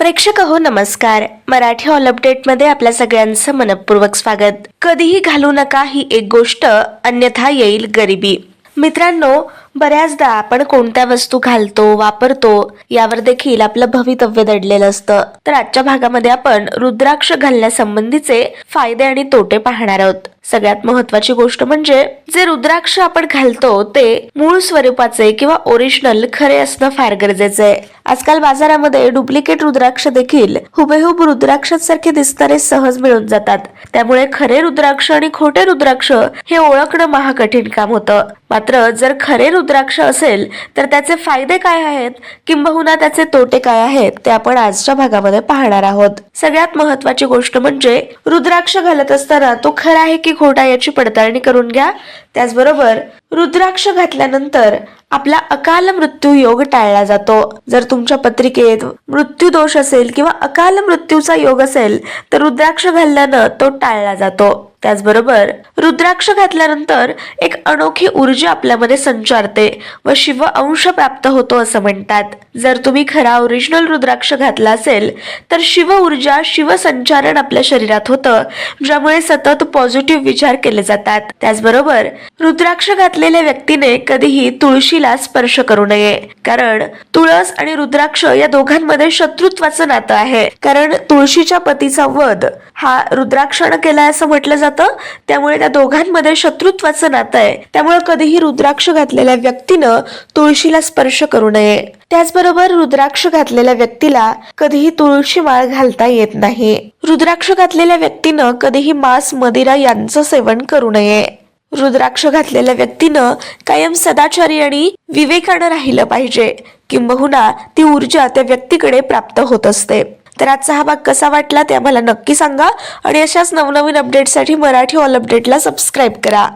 प्रेक्षक हो नमस्कार. मराठी ऑल अपडेट मध्ये आपल्या सगळ्यांचं मनपूर्वक स्वागत. कधीही घालू नका ही एक गोष्ट, अन्यथा येईल गरिबी. मित्रांनो, बऱ्याचदा आपण कोणत्या वस्तू घालतो, वापरतो यावर देखील आपलं भवितव्य दडलेलं असतं. तर आजच्या भागामध्ये आपण रुद्राक्ष घालण्यासंबंधीचे फायदे आणि तोटे पाहणार आहोत. सगळ्यात महत्त्वाची गोष्ट म्हणजे जे रुद्राक्ष आपण घालतो ते मूळ स्वरूपाचे किंवा ओरिजिनल खरे असणं फार गरजेचं आहे. आजकाल बाजारामध्ये डुप्लिकेट रुद्राक्ष देखील हुबेहूब रुद्राक्षासारखे दिसणारे सहज मिळून जातात. त्यामुळे खरे रुद्राक्ष आणि खोटे रुद्राक्ष हे ओळखणं महाकठीण काम होतं. मात्र जर खरे रुद्राक्ष असेल तर त्याचे फायदे काय आहेत किंबहुना त्याचे तोटे काय आहेत ते आपण आजच्या भागामध्ये पाहणार आहोत. सगळ्यात महत्त्वाची गोष्ट म्हणजे रुद्राक्ष घालत असताना तो खरा आहे की खोटा याची पडताळणी करून घ्या. त्याचबरोबर रुद्राक्ष घातल्यानंतर आपला अकाल मृत्यू योग टाळला जातो. जर तुमच्या पत्रिकेत मृत्यू दोष असेल किंवा अकाल मृत्यूचा योग असेल तर रुद्राक्ष घालल्यानं तो टाळला जातो. त्याचबरोबर रुद्राक्ष घातल्यानंतर एक अनोखी ऊर्जा आपल्यामध्ये संचारते व शिव अंश प्राप्त होतो असं म्हणतात. जर तुम्ही खरा ओरिजिनल रुद्राक्ष घातला असेल तर शिव ऊर्जा, शिव संचारण आपल्या शरीरात होतं, ज्यामुळे सतत पॉझिटिव्ह विचार केले जातात. त्याचबरोबर रुद्राक्ष घातलेल्या व्यक्तीने कधीही तुळशीला स्पर्श करू नये, कारण तुळस आणि रुद्राक्ष या दोघांमध्ये शत्रुत्वाचं नातं आहे. कारण तुळशीच्या पतीचा वध हा रुद्राक्षानं केलाय असं म्हटलं जातं. त्यामुळे त्या दोघांमध्ये शत्रुत्वाचं नातं आहे. त्यामुळे कधीही रुद्राक्ष घातलेल्या व्यक्तीनं तुळशीला स्पर्श करू नये. त्याचबरोबर रुद्राक्ष घातलेल्या व्यक्तीला कधीही तुळशी माळ घालता येत नाही. रुद्राक्ष घातलेल्या व्यक्तीनं कधीही मांस, मदिरा यांचं सेवन करू नये. रुद्राक्ष घातलेल्या व्यक्तीनं कायम सदाचारी आणि विवेकानं राहिलं पाहिजे, किंबहुना ती ऊर्जा त्या व्यक्तीकडे प्राप्त होत असते. तर आजचा हा भाग कसा वाटला ते आम्हाला नक्की सांगा आणि अशाच नवनवीन अपडेटसाठी मराठी ऑल अपडेटला सबस्क्राईब करा.